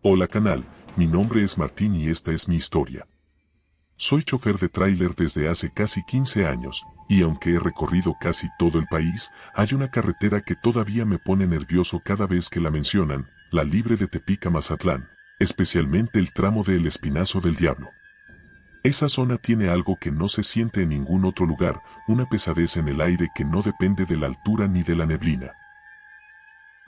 Hola canal, mi nombre es Martín y esta es mi historia. Soy chofer de tráiler desde hace casi 15 años, y aunque he recorrido casi todo el país, hay una carretera que todavía me pone nervioso cada vez que la mencionan, la libre de Tepic a Mazatlán, especialmente el tramo de El Espinazo del Diablo. Esa zona tiene algo que no se siente en ningún otro lugar, una pesadez en el aire que no depende de la altura ni de la neblina.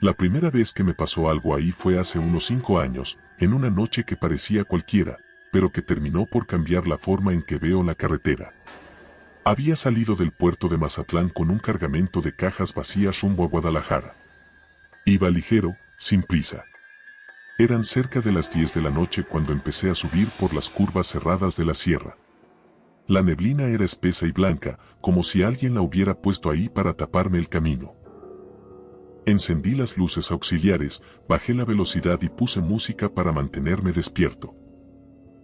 La primera vez que me pasó algo ahí fue hace unos 5 años, en una noche que parecía cualquiera, pero que terminó por cambiar la forma en que veo la carretera. Había salido del puerto de Mazatlán con un cargamento de cajas vacías rumbo a Guadalajara. Iba ligero, sin prisa. Eran cerca de las 10 de la noche cuando empecé a subir por las curvas cerradas de la sierra. La neblina era espesa y blanca, como si alguien la hubiera puesto ahí para taparme el camino. Encendí las luces auxiliares, bajé la velocidad y puse música para mantenerme despierto.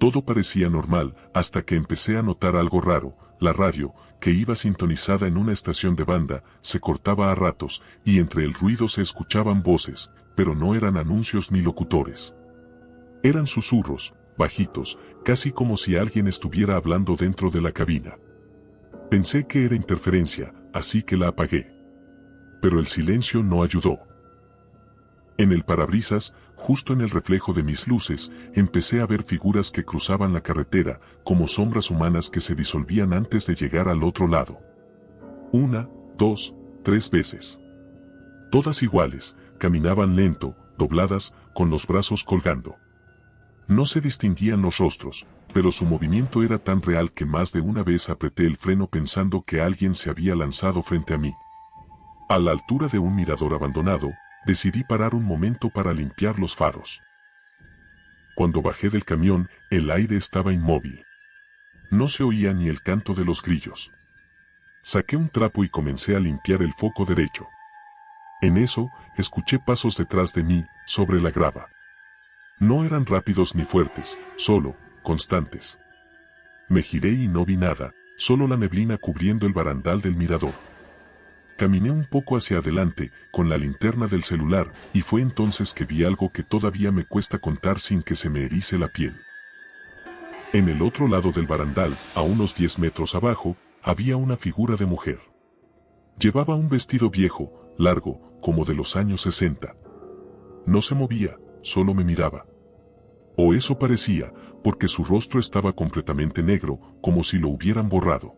Todo parecía normal, hasta que empecé a notar algo raro. La radio, que iba sintonizada en una estación de banda, se cortaba a ratos, y entre el ruido se escuchaban voces, pero no eran anuncios ni locutores. Eran susurros, bajitos, casi como si alguien estuviera hablando dentro de la cabina. Pensé que era interferencia, así que la apagué. Pero el silencio no ayudó. En el parabrisas, justo en el reflejo de mis luces, empecé a ver figuras que cruzaban la carretera, como sombras humanas que se disolvían antes de llegar al otro lado. 1, 2, 3 veces. Todas iguales, caminaban lento, dobladas, con los brazos colgando. No se distinguían los rostros, pero su movimiento era tan real que más de una vez apreté el freno pensando que alguien se había lanzado frente a mí. A la altura de un mirador abandonado, decidí parar un momento para limpiar los faros. Cuando bajé del camión, el aire estaba inmóvil. No se oía ni el canto de los grillos. Saqué un trapo y comencé a limpiar el foco derecho. En eso, escuché pasos detrás de mí, sobre la grava. No eran rápidos ni fuertes, solo, constantes. Me giré y no vi nada, solo la neblina cubriendo el barandal del mirador. Caminé un poco hacia adelante, con la linterna del celular, y fue entonces que vi algo que todavía me cuesta contar sin que se me erice la piel. En el otro lado del barandal, a unos 10 metros abajo, había una figura de mujer. Llevaba un vestido viejo, largo, como de los años 60. No se movía, solo me miraba. O eso parecía, porque su rostro estaba completamente negro, como si lo hubieran borrado.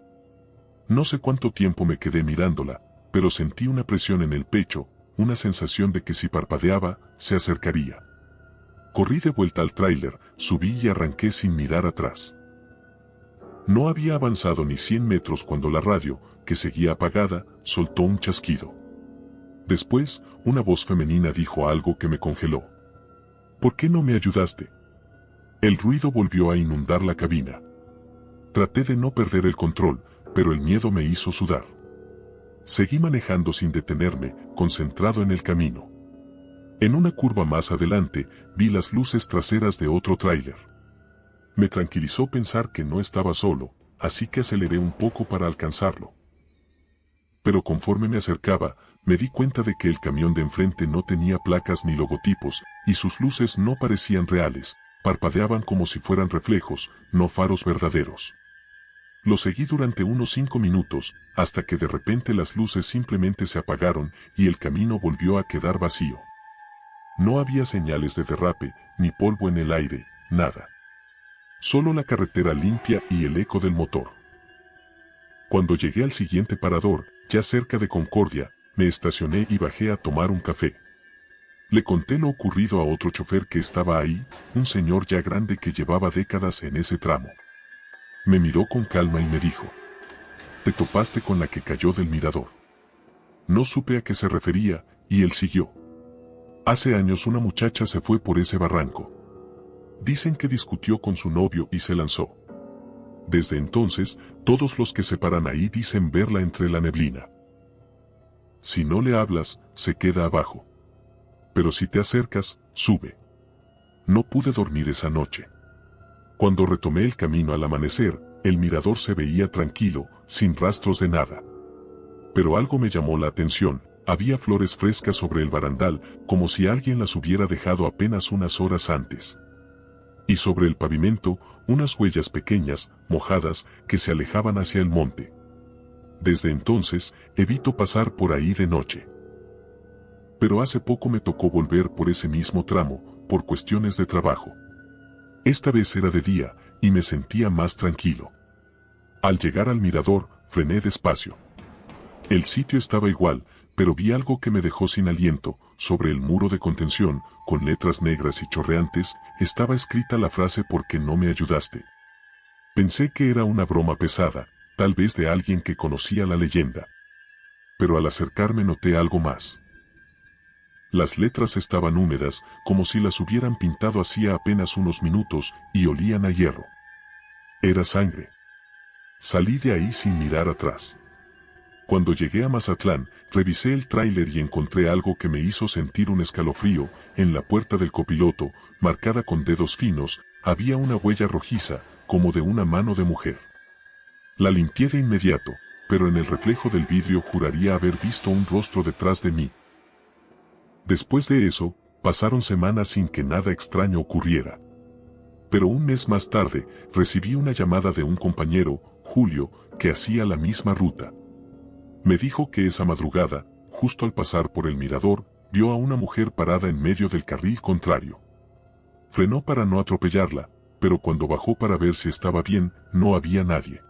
No sé cuánto tiempo me quedé mirándola, pero sentí una presión en el pecho, una sensación de que si parpadeaba, se acercaría. Corrí de vuelta al tráiler, subí y arranqué sin mirar atrás. No había avanzado ni 100 metros cuando la radio, que seguía apagada, soltó un chasquido. Después, una voz femenina dijo algo que me congeló. ¿Por qué no me ayudaste? El ruido volvió a inundar la cabina. Traté de no perder el control, pero el miedo me hizo sudar. Seguí manejando sin detenerme, concentrado en el camino. En una curva más adelante, vi las luces traseras de otro tráiler. Me tranquilizó pensar que no estaba solo, así que aceleré un poco para alcanzarlo. Pero conforme me acercaba, me di cuenta de que el camión de enfrente no tenía placas ni logotipos, y sus luces no parecían reales, parpadeaban como si fueran reflejos, no faros verdaderos. Lo seguí durante unos 5 minutos, hasta que de repente las luces simplemente se apagaron y el camino volvió a quedar vacío. No había señales de derrape, ni polvo en el aire, nada. Solo la carretera limpia y el eco del motor. Cuando llegué al siguiente parador, ya cerca de Concordia, me estacioné y bajé a tomar un café. Le conté lo ocurrido a otro chofer que estaba ahí, un señor ya grande que llevaba décadas en ese tramo. Me miró con calma y me dijo: «Te topaste con la que cayó del mirador». No supe a qué se refería, y él siguió. «Hace años una muchacha se fue por ese barranco. Dicen que discutió con su novio y se lanzó. Desde entonces, todos los que se paran ahí dicen verla entre la neblina. Si no le hablas, se queda abajo. Pero si te acercas, sube». No pude dormir esa noche. Cuando retomé el camino al amanecer, el mirador se veía tranquilo, sin rastros de nada. Pero algo me llamó la atención, Había flores frescas sobre el barandal, como si alguien las hubiera dejado apenas unas horas antes. Y sobre el pavimento, unas huellas pequeñas, mojadas, que se alejaban hacia el monte. Desde entonces, evito pasar por ahí de noche. Pero hace poco me tocó volver por ese mismo tramo, por cuestiones de trabajo. Esta vez era de día, y me sentía más tranquilo. Al llegar al mirador, frené despacio. El sitio estaba igual, pero vi algo que me dejó sin aliento. Sobre el muro de contención, con letras negras y chorreantes, estaba escrita la frase «¿Por qué no me ayudaste?». Pensé que era una broma pesada, tal vez de alguien que conocía la leyenda. Pero al acercarme noté algo más. Las letras estaban húmedas, como si las hubieran pintado hacía apenas unos minutos, y olían a hierro. Era sangre. Salí de ahí sin mirar atrás. Cuando llegué a Mazatlán, revisé el tráiler y encontré algo que me hizo sentir un escalofrío. En la puerta del copiloto, marcada con dedos finos, había una huella rojiza, como de una mano de mujer. La limpié de inmediato, pero en el reflejo del vidrio juraría haber visto un rostro detrás de mí. Después de eso, pasaron semanas sin que nada extraño ocurriera. Pero un mes más tarde, recibí una llamada de un compañero, Julio, que hacía la misma ruta. Me dijo que esa madrugada, justo al pasar por el mirador, vio a una mujer parada en medio del carril contrario. Frenó para no atropellarla, pero cuando bajó para ver si estaba bien, no había nadie.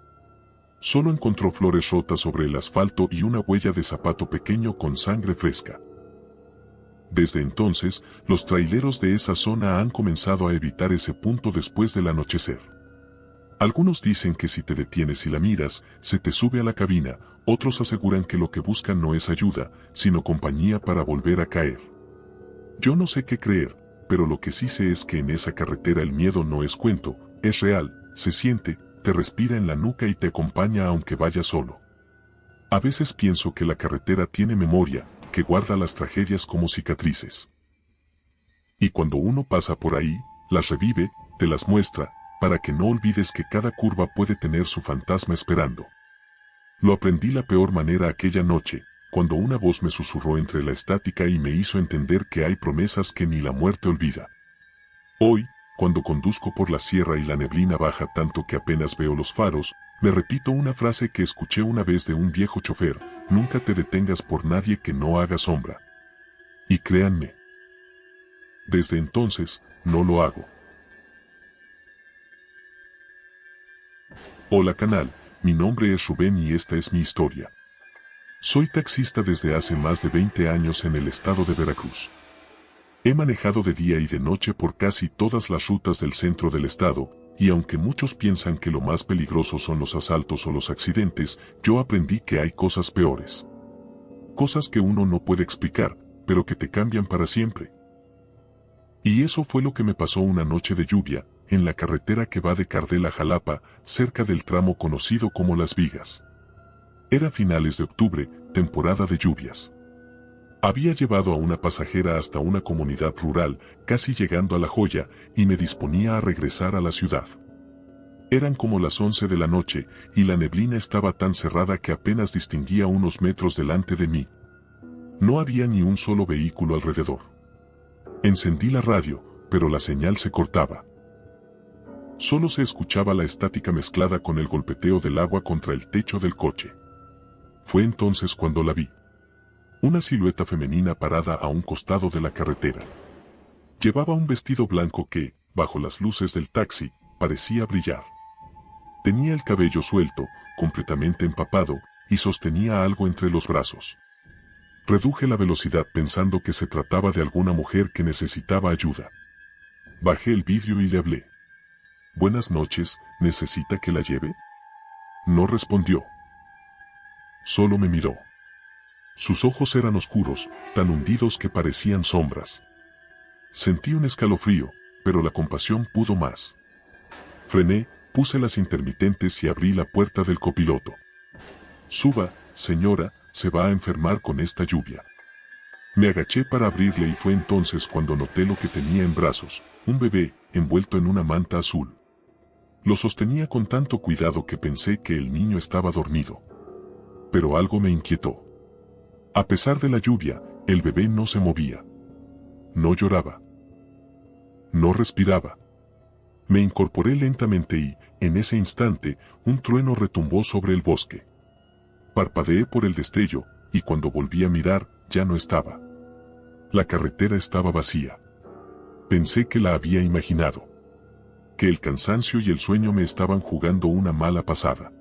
Solo encontró flores rotas sobre el asfalto y una huella de zapato pequeño con sangre fresca. Desde entonces, los traileros de esa zona han comenzado a evitar ese punto después del anochecer. Algunos dicen que si te detienes y la miras, se te sube a la cabina, otros aseguran que lo que buscan no es ayuda, sino compañía para volver a caer. Yo no sé qué creer, pero lo que sí sé es que en esa carretera el miedo no es cuento, es real, se siente, te respira en la nuca y te acompaña aunque vayas solo. A veces pienso que la carretera tiene memoria, que guarda las tragedias como cicatrices. Y cuando uno pasa por ahí, las revive, te las muestra, para que no olvides que cada curva puede tener su fantasma esperando. Lo aprendí la peor manera aquella noche, cuando una voz me susurró entre la estática y me hizo entender que hay promesas que ni la muerte olvida. Hoy, cuando conduzco por la sierra y la neblina baja tanto que apenas veo los faros, me repito una frase que escuché una vez de un viejo chofer: nunca te detengas por nadie que no haga sombra. Y créanme, desde entonces, no lo hago. Hola canal, mi nombre es Rubén y esta es mi historia. Soy taxista desde hace más de 20 años en el estado de Veracruz. He manejado de día y de noche por casi todas las rutas del centro del estado, y aunque muchos piensan que lo más peligroso son los asaltos o los accidentes, yo aprendí que hay cosas peores. Cosas que uno no puede explicar, pero que te cambian para siempre. Y eso fue lo que me pasó una noche de lluvia, en la carretera que va de Cardel a Jalapa, cerca del tramo conocido como Las Vigas. Era finales de octubre, temporada de lluvias. Había llevado a una pasajera hasta una comunidad rural, casi llegando a La Joya, y me disponía a regresar a la ciudad. Eran como las 11 de la noche, y la neblina estaba tan cerrada que apenas distinguía unos metros delante de mí. No había ni un solo vehículo alrededor. Encendí la radio, pero la señal se cortaba. Solo se escuchaba la estática mezclada con el golpeteo del agua contra el techo del coche. Fue entonces cuando la vi. Una silueta femenina parada a un costado de la carretera. Llevaba un vestido blanco que, bajo las luces del taxi, parecía brillar. Tenía el cabello suelto, completamente empapado, y sostenía algo entre los brazos. Reduje la velocidad pensando que se trataba de alguna mujer que necesitaba ayuda. Bajé el vidrio y le hablé. Buenas noches, ¿necesita que la lleve? No respondió. Solo me miró. Sus ojos eran oscuros, tan hundidos que parecían sombras. Sentí un escalofrío, pero la compasión pudo más. Frené, puse las intermitentes y abrí la puerta del copiloto. Suba, señora, se va a enfermar con esta lluvia. Me agaché para abrirle y fue entonces cuando noté lo que tenía en brazos, un bebé, envuelto en una manta azul. Lo sostenía con tanto cuidado que pensé que el niño estaba dormido. Pero algo me inquietó. A pesar de la lluvia, el bebé no se movía. No lloraba. No respiraba. Me incorporé lentamente y, en ese instante, un trueno retumbó sobre el bosque. Parpadeé por el destello, y cuando volví a mirar, ya no estaba. La carretera estaba vacía. Pensé que la había imaginado. Que el cansancio y el sueño me estaban jugando una mala pasada.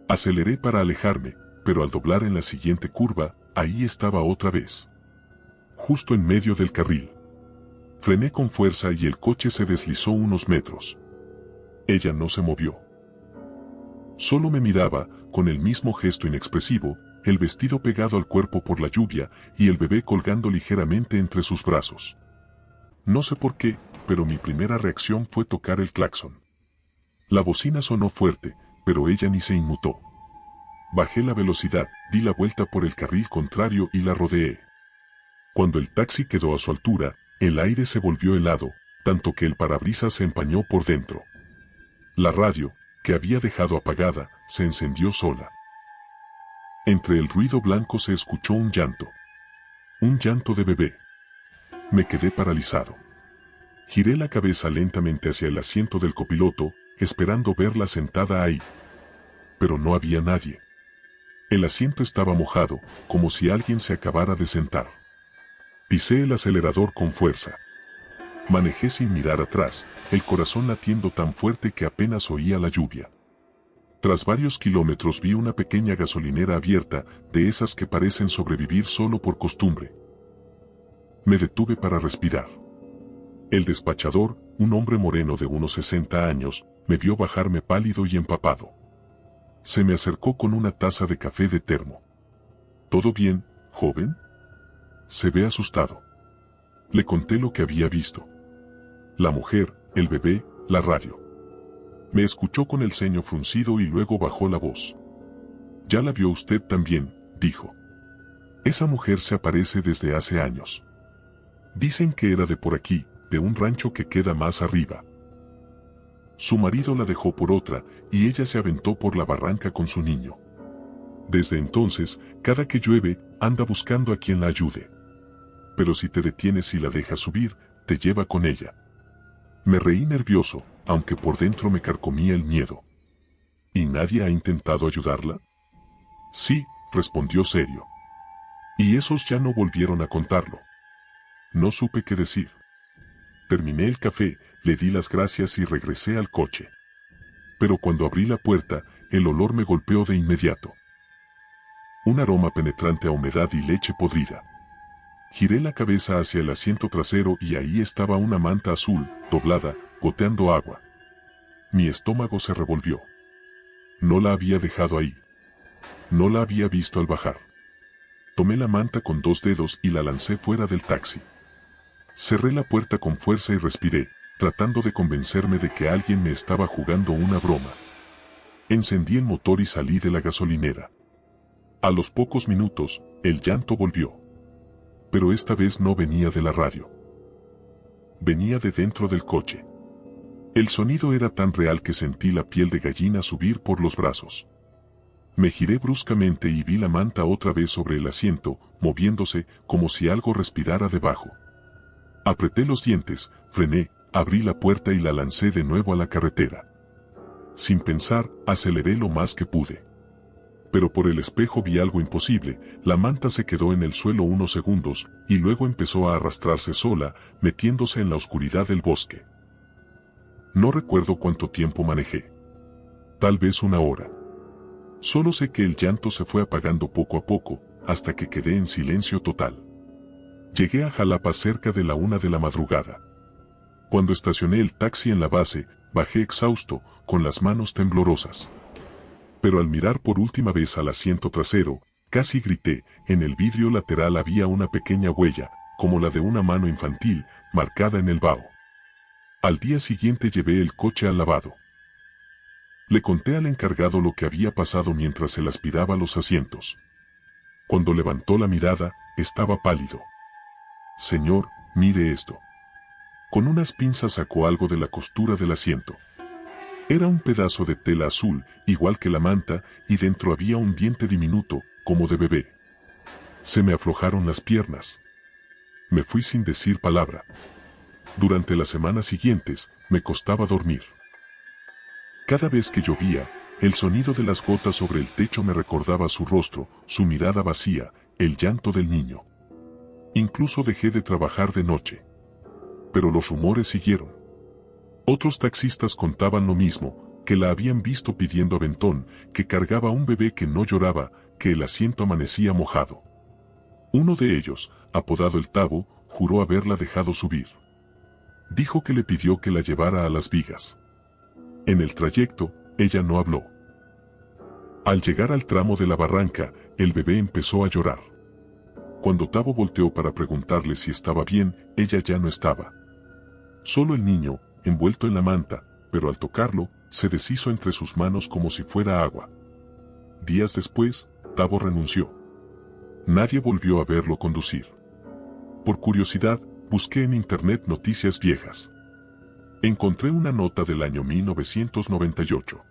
Aceleré para alejarme, pero al doblar en la siguiente curva, ahí estaba otra vez. Justo en medio del carril. Frené con fuerza y el coche se deslizó unos metros. Ella no se movió. Solo me miraba, con el mismo gesto inexpresivo, el vestido pegado al cuerpo por la lluvia y el bebé colgando ligeramente entre sus brazos. No sé por qué, pero mi primera reacción fue tocar el claxon. La bocina sonó fuerte, pero ella ni se inmutó. Bajé la velocidad, di la vuelta por el carril contrario y la rodeé. Cuando el taxi quedó a su altura, el aire se volvió helado, tanto que el parabrisas se empañó por dentro. La radio, que había dejado apagada, se encendió sola. Entre el ruido blanco se escuchó un llanto. Un llanto de bebé. Me quedé paralizado. Giré la cabeza lentamente hacia el asiento del copiloto, esperando verla sentada ahí. Pero no había nadie. El asiento estaba mojado, como si alguien se acabara de sentar. Pisé el acelerador con fuerza. Manejé sin mirar atrás, el corazón latiendo tan fuerte que apenas oía la lluvia. Tras varios kilómetros vi una pequeña gasolinera abierta, de esas que parecen sobrevivir solo por costumbre. Me detuve para respirar. El despachador, un hombre moreno de unos 60 años, me vio bajarme pálido y empapado. Se me acercó con una taza de café de termo. ¿Todo bien, joven? Se ve asustado. Le conté lo que había visto. La mujer, el bebé, la radio. Me escuchó con el ceño fruncido y luego bajó la voz. Ya la vio usted también, dijo. Esa mujer se aparece desde hace años. Dicen que era de por aquí, de un rancho que queda más arriba. Su marido la dejó por otra, y ella se aventó por la barranca con su niño. Desde entonces, cada que llueve, anda buscando a quien la ayude. Pero si te detienes y la dejas subir, te lleva con ella. Me reí nervioso, aunque por dentro me carcomía el miedo. ¿Y nadie ha intentado ayudarla? Sí, respondió serio. Y esos ya no volvieron a contarlo. No supe qué decir. Terminé el café, le di las gracias y regresé al coche. Pero cuando abrí la puerta, el olor me golpeó de inmediato. Un aroma penetrante a humedad y leche podrida. Giré la cabeza hacia el asiento trasero y ahí estaba una manta azul, doblada, goteando agua. Mi estómago se revolvió. No la había dejado ahí. No la había visto al bajar. Tomé la manta con 2 dedos y la lancé fuera del taxi. Cerré la puerta con fuerza y respiré, tratando de convencerme de que alguien me estaba jugando una broma. Encendí el motor y salí de la gasolinera. A los pocos minutos, el llanto volvió. Pero esta vez no venía de la radio. Venía de dentro del coche. El sonido era tan real que sentí la piel de gallina subir por los brazos. Me giré bruscamente y vi la manta otra vez sobre el asiento, moviéndose como si algo respirara debajo. Apreté los dientes, frené, abrí la puerta y la lancé de nuevo a la carretera. Sin pensar, aceleré lo más que pude. Pero por el espejo vi algo imposible, la manta se quedó en el suelo unos segundos, y luego empezó a arrastrarse sola, metiéndose en la oscuridad del bosque. No recuerdo cuánto tiempo manejé. Tal vez 1 hora. Solo sé que el llanto se fue apagando poco a poco, hasta que quedé en silencio total. Llegué a Jalapa cerca de la 1 de la madrugada. Cuando estacioné el taxi en la base, bajé exhausto, con las manos temblorosas. Pero al mirar por última vez al asiento trasero, casi grité, en el vidrio lateral había una pequeña huella, como la de una mano infantil, marcada en el vaho. Al día siguiente llevé el coche al lavado. Le conté al encargado lo que había pasado mientras él aspiraba los asientos. Cuando levantó la mirada, estaba pálido. Señor, mire esto. Con unas pinzas sacó algo de la costura del asiento. Era un pedazo de tela azul, igual que la manta, y dentro había un diente diminuto, como de bebé. Se me aflojaron las piernas. Me fui sin decir palabra. Durante las semanas siguientes, me costaba dormir. Cada vez que llovía, el sonido de las gotas sobre el techo me recordaba su rostro, su mirada vacía, el llanto del niño. Incluso dejé de trabajar de noche. Pero los rumores siguieron. Otros taxistas contaban lo mismo, que la habían visto pidiendo aventón, que cargaba un bebé que no lloraba, que el asiento amanecía mojado. Uno de ellos, apodado el Tabo, juró haberla dejado subir. Dijo que le pidió que la llevara a las vigas. En el trayecto, ella no habló. Al llegar al tramo de la barranca, el bebé empezó a llorar. Cuando Tabo volteó para preguntarle si estaba bien, ella ya no estaba. Solo el niño, envuelto en la manta, pero al tocarlo, se deshizo entre sus manos como si fuera agua. Días después, Tabo renunció. Nadie volvió a verlo conducir. Por curiosidad, busqué en internet noticias viejas. Encontré una nota del año 1998.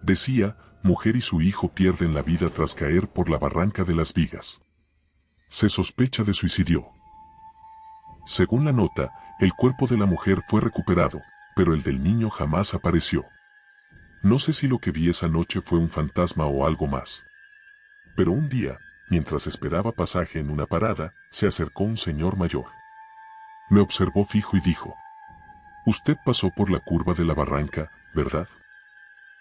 Decía, mujer y su hijo pierden la vida tras caer por la barranca de las vigas. Se sospecha de suicidio. Según la nota, el cuerpo de la mujer fue recuperado, pero el del niño jamás apareció. No sé si lo que vi esa noche fue un fantasma o algo más. Pero un día, mientras esperaba pasaje en una parada, se acercó un señor mayor. Me observó fijo y dijo: «Usted pasó por la curva de la barranca, ¿verdad?».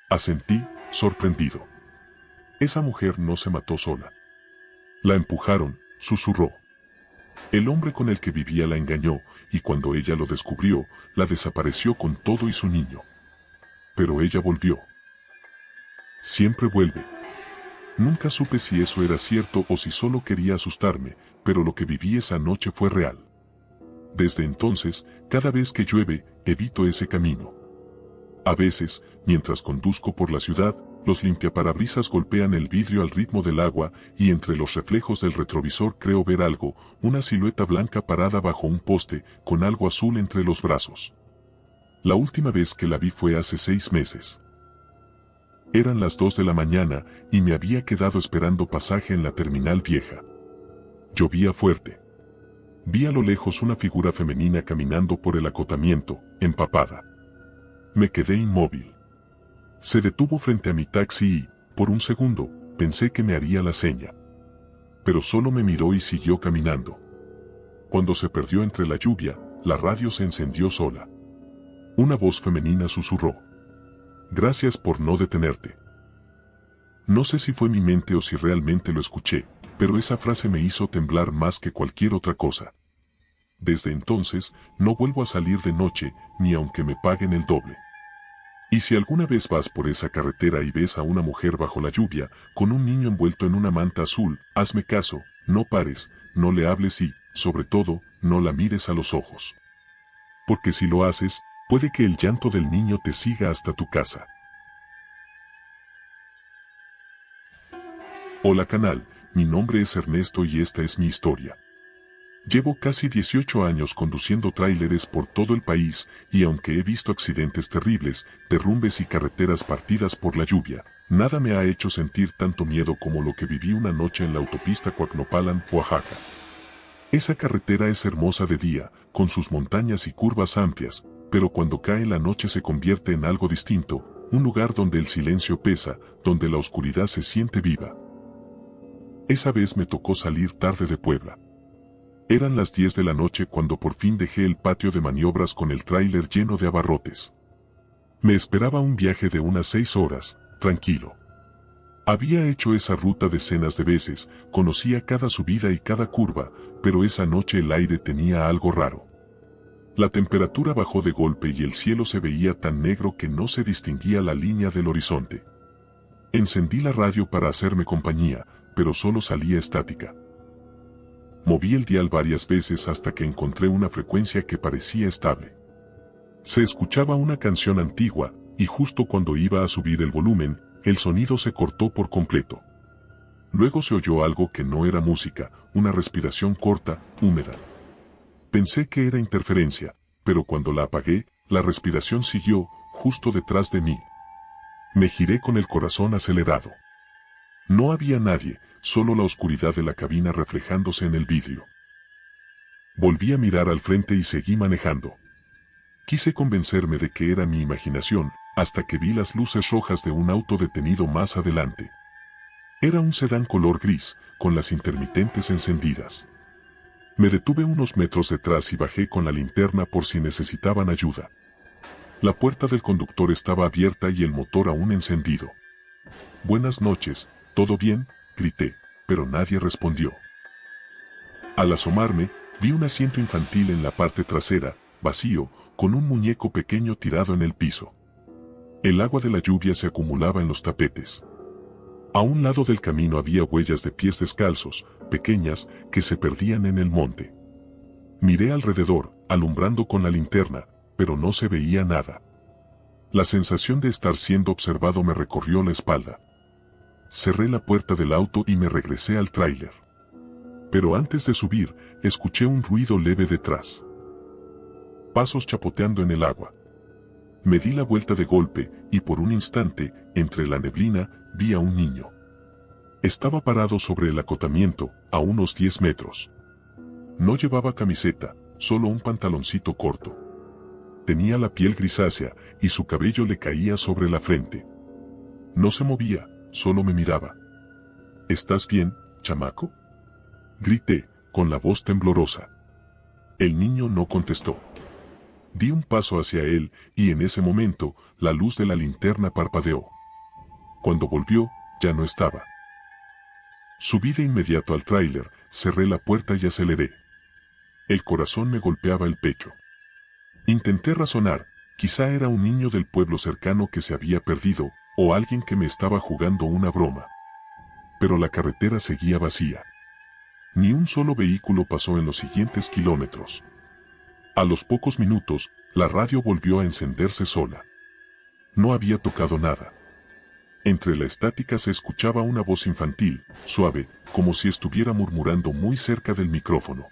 Asentí, sorprendido. Esa mujer no se mató sola. La empujaron, susurró. El hombre con el que vivía la engañó, y cuando ella lo descubrió, la desapareció con todo y su niño. Pero ella volvió. Siempre vuelve. Nunca supe si eso era cierto o si solo quería asustarme, pero lo que viví esa noche fue real. Desde entonces, cada vez que llueve, evito ese camino. A veces, mientras conduzco por la ciudad, los limpiaparabrisas golpean el vidrio al ritmo del agua y entre los reflejos del retrovisor creo ver algo, una silueta blanca parada bajo un poste, con algo azul entre los brazos. La última vez que la vi fue hace 6 meses. Eran las 2 de la mañana y me había quedado esperando pasaje en la terminal vieja. Llovía fuerte. Vi a lo lejos una figura femenina caminando por el acotamiento, empapada. Me quedé inmóvil. Se detuvo frente a mi taxi y, por un segundo, pensé que me haría la seña. Pero solo me miró y siguió caminando. Cuando se perdió entre la lluvia, la radio se encendió sola. Una voz femenina susurró: «Gracias por no detenerte». No sé si fue mi mente o si realmente lo escuché, pero esa frase me hizo temblar más que cualquier otra cosa. Desde entonces, no vuelvo a salir de noche, ni aunque me paguen el doble. Y si alguna vez vas por esa carretera y ves a una mujer bajo la lluvia, con un niño envuelto en una manta azul, hazme caso, no pares, no le hables y, sobre todo, no la mires a los ojos. Porque si lo haces, puede que el llanto del niño te siga hasta tu casa. Hola canal, mi nombre es Ernesto y esta es mi historia. Llevo casi 18 años conduciendo tráileres por todo el país y aunque he visto accidentes terribles, derrumbes y carreteras partidas por la lluvia, nada me ha hecho sentir tanto miedo como lo que viví una noche en la autopista Coacnopalan, Oaxaca. Esa carretera es hermosa de día, con sus montañas y curvas amplias, pero cuando cae la noche se convierte en algo distinto, un lugar donde el silencio pesa, donde la oscuridad se siente viva. Esa vez me tocó salir tarde de Puebla. Eran las 10 de la noche cuando por fin dejé el patio de maniobras con el tráiler lleno de abarrotes. Me esperaba un viaje de unas 6 horas, tranquilo. Había hecho esa ruta decenas de veces, conocía cada subida y cada curva, pero esa noche el aire tenía algo raro. La temperatura bajó de golpe y el cielo se veía tan negro que no se distinguía la línea del horizonte. Encendí la radio para hacerme compañía, pero solo salía estática. Moví el dial varias veces hasta que encontré una frecuencia que parecía estable. Se escuchaba una canción antigua, y justo cuando iba a subir el volumen, el sonido se cortó por completo. Luego se oyó algo que no era música, una respiración corta, húmeda. Pensé que era interferencia, pero cuando la apagué, la respiración siguió, justo detrás de mí. Me giré con el corazón acelerado. No había nadie, solo la oscuridad de la cabina reflejándose en el vidrio. Volví a mirar al frente y seguí manejando. Quise convencerme de que era mi imaginación, hasta que vi las luces rojas de un auto detenido más adelante. Era un sedán color gris, con las intermitentes encendidas. Me detuve unos metros detrás y bajé con la linterna por si necesitaban ayuda. La puerta del conductor estaba abierta y el motor aún encendido. «Buenas noches, ¿todo bien?», grité, pero nadie respondió. Al asomarme, vi un asiento infantil en la parte trasera, vacío, con un muñeco pequeño tirado en el piso. El agua de la lluvia se acumulaba en los tapetes. A un lado del camino había huellas de pies descalzos, pequeñas, que se perdían en el monte. Miré alrededor, alumbrando con la linterna, pero no se veía nada. La sensación de estar siendo observado me recorrió la espalda. Cerré la puerta del auto y me regresé al tráiler. Pero antes de subir, escuché un ruido leve detrás. Pasos chapoteando en el agua. Me di la vuelta de golpe y por un instante, entre la neblina, vi a un niño. Estaba parado sobre el acotamiento, a unos 10 metros. No llevaba camiseta, solo un pantaloncito corto. Tenía la piel grisácea y su cabello le caía sobre la frente. No se movía, solo me miraba. «¿Estás bien, chamaco?», grité, con la voz temblorosa. El niño no contestó. Di un paso hacia él y en ese momento, la luz de la linterna parpadeó. Cuando volvió, ya no estaba. Subí de inmediato al tráiler, cerré la puerta y aceleré. El corazón me golpeaba el pecho. Intenté razonar, quizá era un niño del pueblo cercano que se había perdido, o alguien que me estaba jugando una broma. Pero la carretera seguía vacía. Ni un solo vehículo pasó en los siguientes kilómetros. A los pocos minutos, la radio volvió a encenderse sola. No había tocado nada. Entre la estática se escuchaba una voz infantil, suave, como si estuviera murmurando muy cerca del micrófono.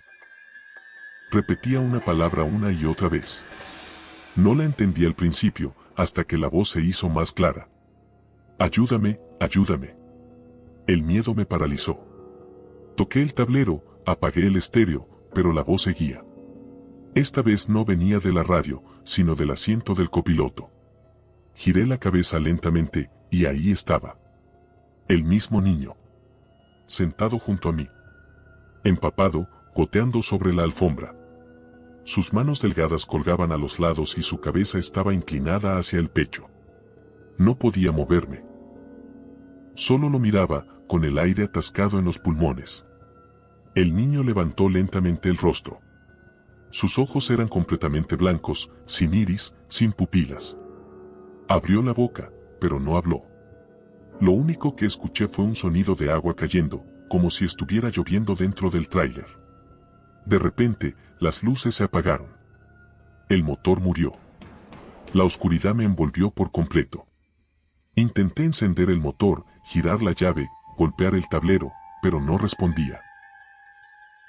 Repetía una palabra una y otra vez. No la entendí al principio, hasta que la voz se hizo más clara. «Ayúdame, ayúdame». El miedo me paralizó. Toqué el tablero, apagué el estéreo, pero la voz seguía. Esta vez no venía de la radio, sino del asiento del copiloto. Giré la cabeza lentamente, y ahí estaba. El mismo niño. Sentado junto a mí. Empapado, goteando sobre la alfombra. Sus manos delgadas colgaban a los lados y su cabeza estaba inclinada hacia el pecho. No podía moverme. Solo lo miraba, con el aire atascado en los pulmones. El niño levantó lentamente el rostro. Sus ojos eran completamente blancos, sin iris, sin pupilas. Abrió la boca, pero no habló. Lo único que escuché fue un sonido de agua cayendo, como si estuviera lloviendo dentro del tráiler. De repente, las luces se apagaron. El motor murió. La oscuridad me envolvió por completo. Intenté encender el motor, girar la llave, golpear el tablero, pero no respondía.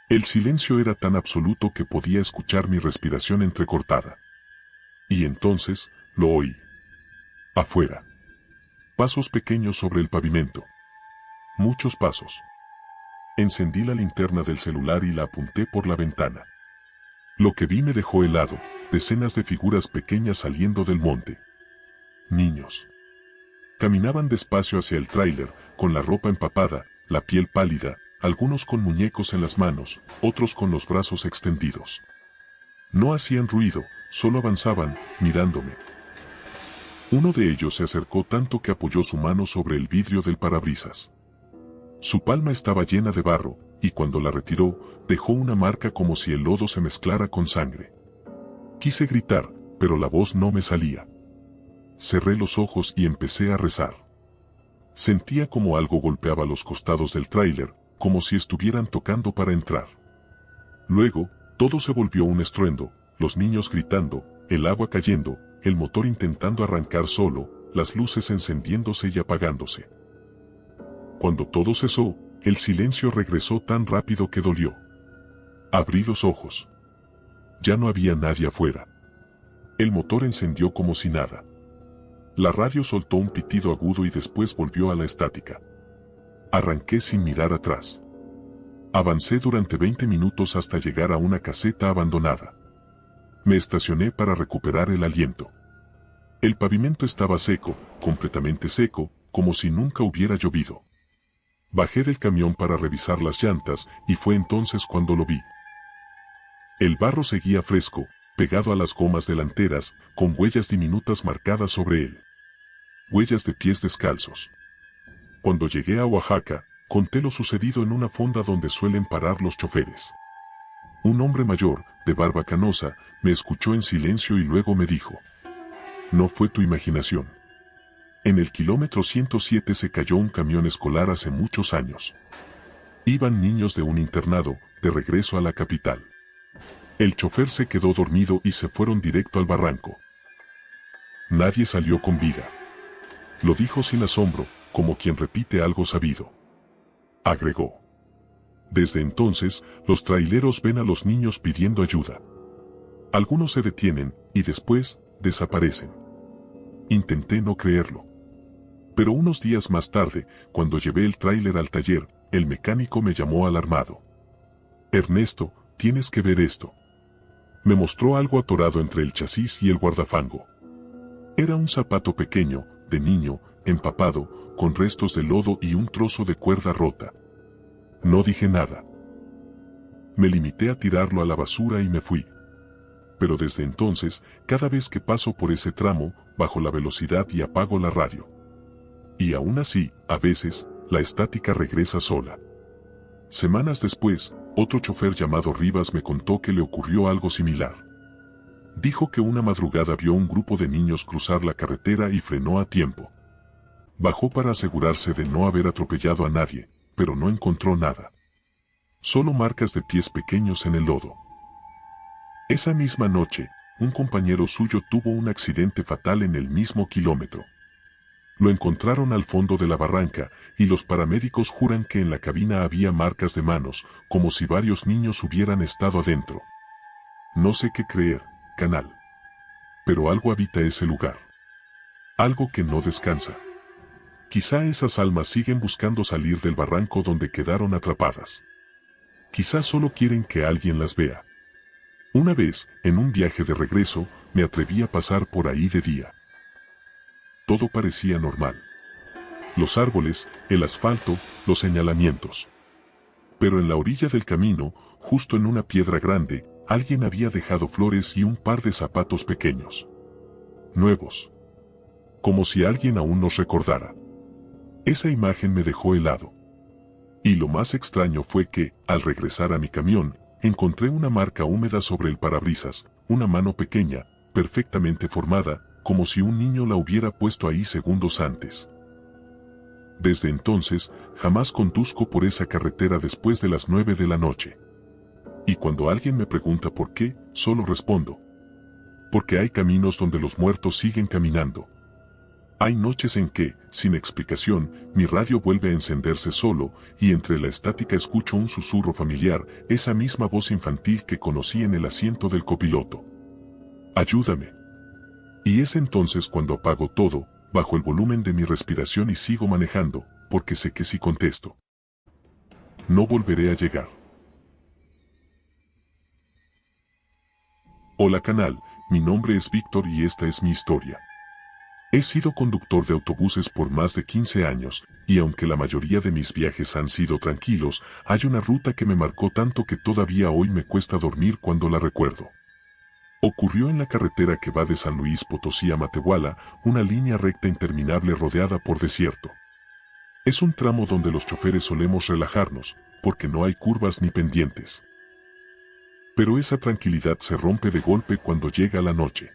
El silencio era tan absoluto que podía escuchar mi respiración entrecortada. Y entonces, lo oí. Afuera. Pasos pequeños sobre el pavimento. Muchos pasos. Encendí la linterna del celular y la apunté por la ventana. Lo que vi me dejó helado, decenas de figuras pequeñas saliendo del monte. Niños. Caminaban despacio hacia el tráiler, con la ropa empapada, la piel pálida, algunos con muñecos en las manos, otros con los brazos extendidos. No hacían ruido, solo avanzaban, mirándome. Uno de ellos se acercó tanto que apoyó su mano sobre el vidrio del parabrisas. Su palma estaba llena de barro, y cuando la retiró, dejó una marca como si el lodo se mezclara con sangre. Quise gritar, pero la voz no me salía. Cerré los ojos y empecé a rezar. Sentía como algo golpeaba los costados del tráiler, como si estuvieran tocando para entrar. Luego, todo se volvió un estruendo, los niños gritando, el agua cayendo, el motor intentando arrancar solo, las luces encendiéndose y apagándose. Cuando todo cesó, el silencio regresó tan rápido que dolió. Abrí los ojos. Ya no había nadie afuera. El motor encendió como si nada. La radio soltó un pitido agudo y después volvió a la estática. Arranqué sin mirar atrás. Avancé durante 20 minutos hasta llegar a una caseta abandonada. Me estacioné para recuperar el aliento. El pavimento estaba seco, completamente seco, como si nunca hubiera llovido. Bajé del camión para revisar las llantas y fue entonces cuando lo vi. El barro seguía fresco, pegado a las gomas delanteras, con huellas diminutas marcadas sobre él. Huellas de pies descalzos. Cuando llegué a Oaxaca, conté lo sucedido en una fonda donde suelen parar los choferes. Un hombre mayor, de barba canosa, me escuchó en silencio y luego me dijo: no fue tu imaginación. En el kilómetro 107 se cayó un camión escolar hace muchos años. Iban niños de un internado, de regreso a la capital. El chofer se quedó dormido y se fueron directo al barranco. Nadie salió con vida. Lo dijo sin asombro, como quien repite algo sabido. Agregó: desde entonces, los traileros ven a los niños pidiendo ayuda. Algunos se detienen, y después, desaparecen. Intenté no creerlo. Pero unos días más tarde, cuando llevé el tráiler al taller, el mecánico me llamó alarmado. Ernesto, tienes que ver esto. Me mostró algo atorado entre el chasis y el guardafango. Era un zapato pequeño, de niño, empapado, con restos de lodo y un trozo de cuerda rota. No dije nada. Me limité a tirarlo a la basura y me fui. Pero desde entonces, cada vez que paso por ese tramo, bajo la velocidad y apago la radio. Y aún así, a veces, la estática regresa sola. Semanas después, otro chofer llamado Rivas me contó que le ocurrió algo similar. Dijo que una madrugada vio un grupo de niños cruzar la carretera y frenó a tiempo. Bajó para asegurarse de no haber atropellado a nadie, pero no encontró nada. Solo marcas de pies pequeños en el lodo. Esa misma noche, un compañero suyo tuvo un accidente fatal en el mismo kilómetro. Lo encontraron al fondo de la barranca, y los paramédicos juran que en la cabina había marcas de manos, como si varios niños hubieran estado adentro. No sé qué creer, canal. Pero algo habita ese lugar. Algo que no descansa. Quizá esas almas siguen buscando salir del barranco donde quedaron atrapadas. Quizá solo quieren que alguien las vea. Una vez, en un viaje de regreso, me atreví a pasar por ahí de día. Todo parecía normal. Los árboles, el asfalto, los señalamientos. Pero en la orilla del camino, justo en una piedra grande, alguien había dejado flores y un par de zapatos pequeños. Nuevos. Como si alguien aún nos recordara. Esa imagen me dejó helado. Y lo más extraño fue que, al regresar a mi camión, encontré una marca húmeda sobre el parabrisas, una mano pequeña, perfectamente formada, como si un niño la hubiera puesto ahí segundos antes. Desde entonces, jamás conduzco por esa carretera después de las 9 de la noche. Y cuando alguien me pregunta por qué, solo respondo: porque hay caminos donde los muertos siguen caminando. Hay noches en que, sin explicación, mi radio vuelve a encenderse solo, y entre la estática escucho un susurro familiar, esa misma voz infantil que conocí en el asiento del copiloto. Ayúdame. Y es entonces cuando apago todo, bajo el volumen de mi respiración y sigo manejando, porque sé que si contesto, no volveré a llegar. Hola canal, mi nombre es Víctor y esta es mi historia. He sido conductor de autobuses por más de 15 años, y aunque la mayoría de mis viajes han sido tranquilos, hay una ruta que me marcó tanto que todavía hoy me cuesta dormir cuando la recuerdo. Ocurrió en la carretera que va de San Luis Potosí a Matehuala, una línea recta interminable rodeada por desierto. Es un tramo donde los choferes solemos relajarnos, porque no hay curvas ni pendientes. Pero esa tranquilidad se rompe de golpe cuando llega la noche.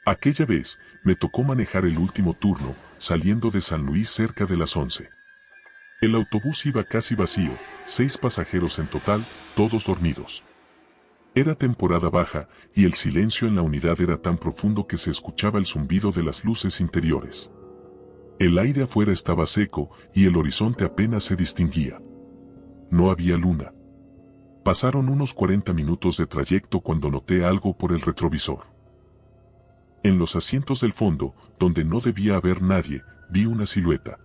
Aquella vez, me tocó manejar el último turno, saliendo de San Luis cerca de las 11. El autobús iba casi vacío, 6 pasajeros en total, todos dormidos. Era temporada baja, y el silencio en la unidad era tan profundo que se escuchaba el zumbido de las luces interiores. El aire afuera estaba seco, y el horizonte apenas se distinguía. No había luna. Pasaron unos 40 minutos de trayecto cuando noté algo por el retrovisor. En los asientos del fondo, donde no debía haber nadie, vi una silueta.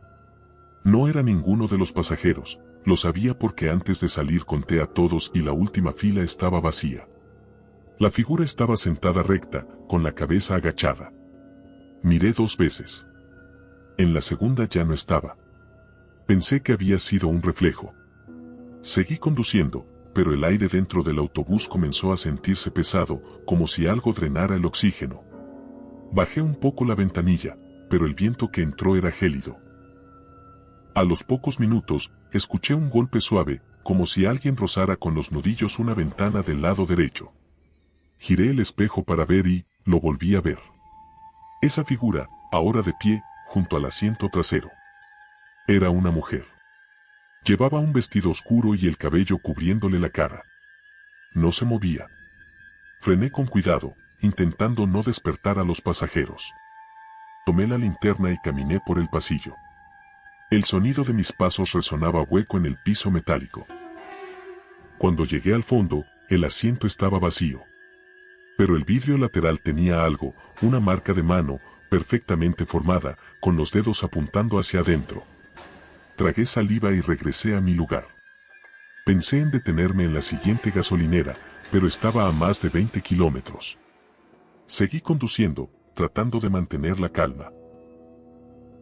No era ninguno de los pasajeros, lo sabía porque antes de salir conté a todos y la última fila estaba vacía. La figura estaba sentada recta, con la cabeza agachada. Miré 2 veces. En la segunda ya no estaba. Pensé que había sido un reflejo. Seguí conduciendo, pero el aire dentro del autobús comenzó a sentirse pesado, como si algo drenara el oxígeno. Bajé un poco la ventanilla, pero el viento que entró era gélido. A los pocos minutos, escuché un golpe suave, como si alguien rozara con los nudillos una ventana del lado derecho. Giré el espejo para ver y lo volví a ver. Esa figura, ahora de pie, junto al asiento trasero. Era una mujer. Llevaba un vestido oscuro y el cabello cubriéndole la cara. No se movía. Frené con cuidado, intentando no despertar a los pasajeros. Tomé la linterna y caminé por el pasillo. El sonido de mis pasos resonaba hueco en el piso metálico. Cuando llegué al fondo, el asiento estaba vacío. Pero el vidrio lateral tenía algo, una marca de mano, perfectamente formada, con los dedos apuntando hacia adentro. Tragué saliva y regresé a mi lugar. Pensé en detenerme en la siguiente gasolinera, pero estaba a más de 20 kilómetros. Seguí conduciendo, tratando de mantener la calma.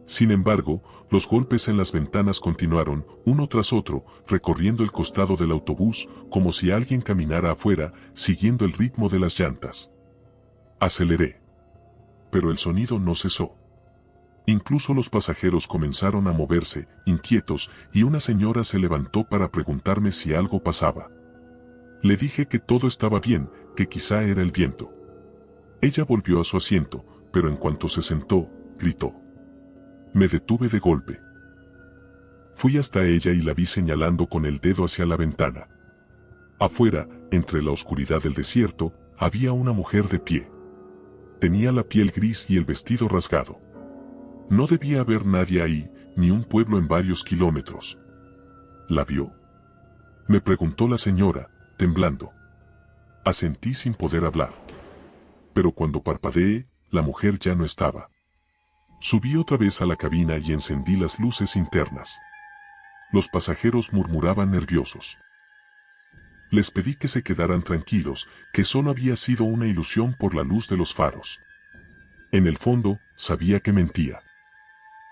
Sin embargo, los golpes en las ventanas continuaron, uno tras otro, recorriendo el costado del autobús, como si alguien caminara afuera, siguiendo el ritmo de las llantas. Aceleré. Pero el sonido no cesó. Incluso los pasajeros comenzaron a moverse, inquietos, y una señora se levantó para preguntarme si algo pasaba. Le dije que todo estaba bien, que quizá era el viento. Ella volvió a su asiento, pero en cuanto se sentó, gritó. Me detuve de golpe. Fui hasta ella y la vi señalando con el dedo hacia la ventana. Afuera, entre la oscuridad del desierto, había una mujer de pie. Tenía la piel gris y el vestido rasgado. No debía haber nadie ahí, ni un pueblo en varios kilómetros. ¿La vio?, me preguntó la señora, temblando. Asentí sin poder hablar. Pero cuando parpadeé, la mujer ya no estaba. Subí otra vez a la cabina y encendí las luces internas. Los pasajeros murmuraban nerviosos. Les pedí que se quedaran tranquilos, que solo había sido una ilusión por la luz de los faros. En el fondo, sabía que mentía.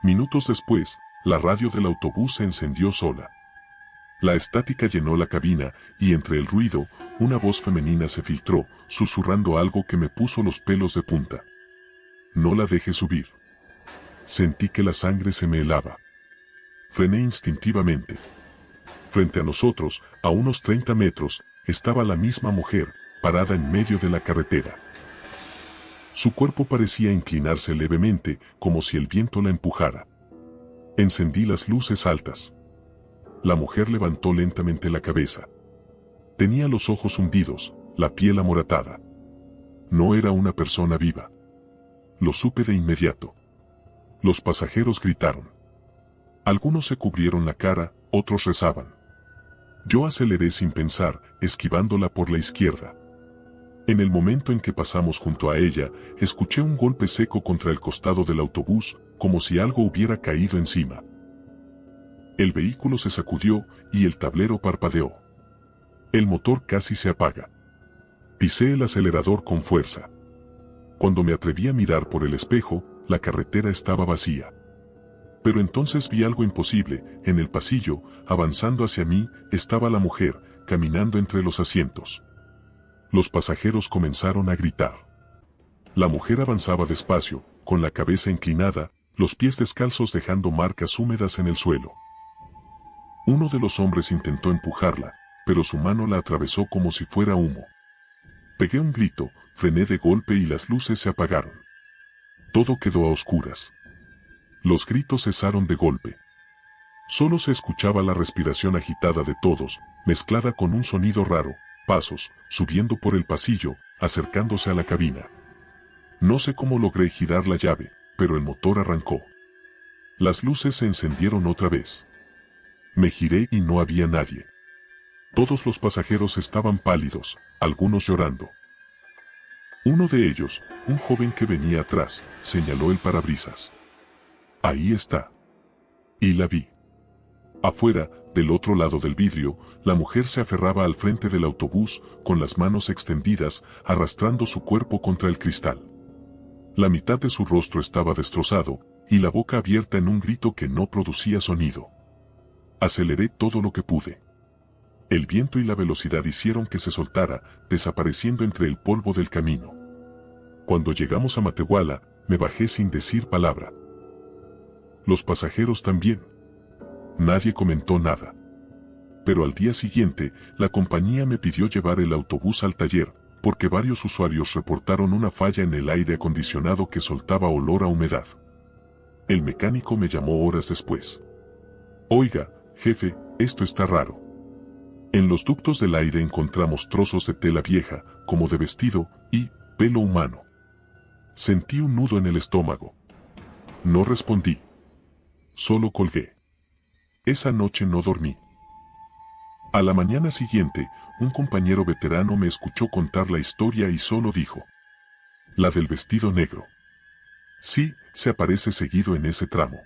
Minutos después, la radio del autobús se encendió sola. La estática llenó la cabina, y entre el ruido, una voz femenina se filtró, susurrando algo que me puso los pelos de punta. No la deje subir. Sentí que la sangre se me helaba. Frené instintivamente. Frente a nosotros, a unos 30 metros, estaba la misma mujer, parada en medio de la carretera. Su cuerpo parecía inclinarse levemente, como si el viento la empujara. Encendí las luces altas. La mujer levantó lentamente la cabeza. Tenía los ojos hundidos, la piel amoratada. No era una persona viva. Lo supe de inmediato. Los pasajeros gritaron. Algunos se cubrieron la cara, otros rezaban. Yo aceleré sin pensar, esquivándola por la izquierda. En el momento en que pasamos junto a ella, escuché un golpe seco contra el costado del autobús, como si algo hubiera caído encima. El vehículo se sacudió y el tablero parpadeó. El motor casi se apaga. Pisé el acelerador con fuerza. Cuando me atreví a mirar por el espejo, la carretera estaba vacía. Pero entonces vi algo imposible. En el pasillo, avanzando hacia mí, estaba la mujer, caminando entre los asientos. Los pasajeros comenzaron a gritar. La mujer avanzaba despacio, con la cabeza inclinada, los pies descalzos dejando marcas húmedas en el suelo. Uno de los hombres intentó empujarla, pero su mano la atravesó como si fuera humo. Pegué un grito, frené de golpe y las luces se apagaron. Todo quedó a oscuras. Los gritos cesaron de golpe. Solo se escuchaba la respiración agitada de todos, mezclada con un sonido raro, pasos, subiendo por el pasillo, acercándose a la cabina. No sé cómo logré girar la llave, pero el motor arrancó. Las luces se encendieron otra vez. Me giré y no había nadie. Todos los pasajeros estaban pálidos, algunos llorando. Uno de ellos, un joven que venía atrás, señaló el parabrisas. Ahí está. Y la vi. Afuera, del otro lado del vidrio, la mujer se aferraba al frente del autobús, con las manos extendidas, arrastrando su cuerpo contra el cristal. La mitad de su rostro estaba destrozado, y la boca abierta en un grito que no producía sonido. Aceleré todo lo que pude. El viento y la velocidad hicieron que se soltara, desapareciendo entre el polvo del camino. Cuando llegamos a Matehuala, me bajé sin decir palabra. Los pasajeros también. Nadie comentó nada. Pero al día siguiente, la compañía me pidió llevar el autobús al taller, porque varios usuarios reportaron una falla en el aire acondicionado que soltaba olor a humedad. El mecánico me llamó horas después. Oiga, jefe, esto está raro. En los ductos del aire encontramos trozos de tela vieja, como de vestido, y pelo humano. Sentí un nudo en el estómago. No respondí. Solo colgué. Esa noche no dormí. A la mañana siguiente, un compañero veterano me escuchó contar la historia y solo dijo: la del vestido negro. Sí, se aparece seguido en ese tramo.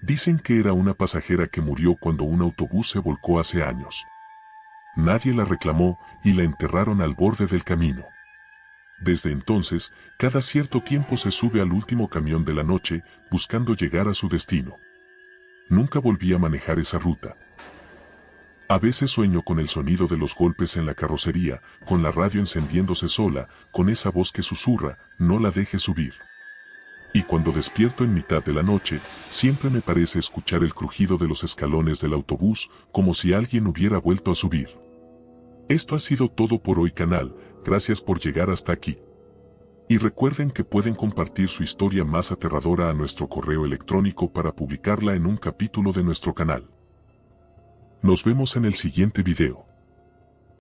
Dicen que era una pasajera que murió cuando un autobús se volcó hace años. Nadie la reclamó y la enterraron al borde del camino. Desde entonces, cada cierto tiempo se sube al último camión de la noche, buscando llegar a su destino. Nunca volví a manejar esa ruta. A veces sueño con el sonido de los golpes en la carrocería, con la radio encendiéndose sola, con esa voz que susurra: no la dejes subir. Y cuando despierto en mitad de la noche, siempre me parece escuchar el crujido de los escalones del autobús, como si alguien hubiera vuelto a subir. Esto ha sido todo por hoy, canal. Gracias por llegar hasta aquí. Y recuerden que pueden compartir su historia más aterradora a nuestro correo electrónico para publicarla en un capítulo de nuestro canal. Nos vemos en el siguiente video.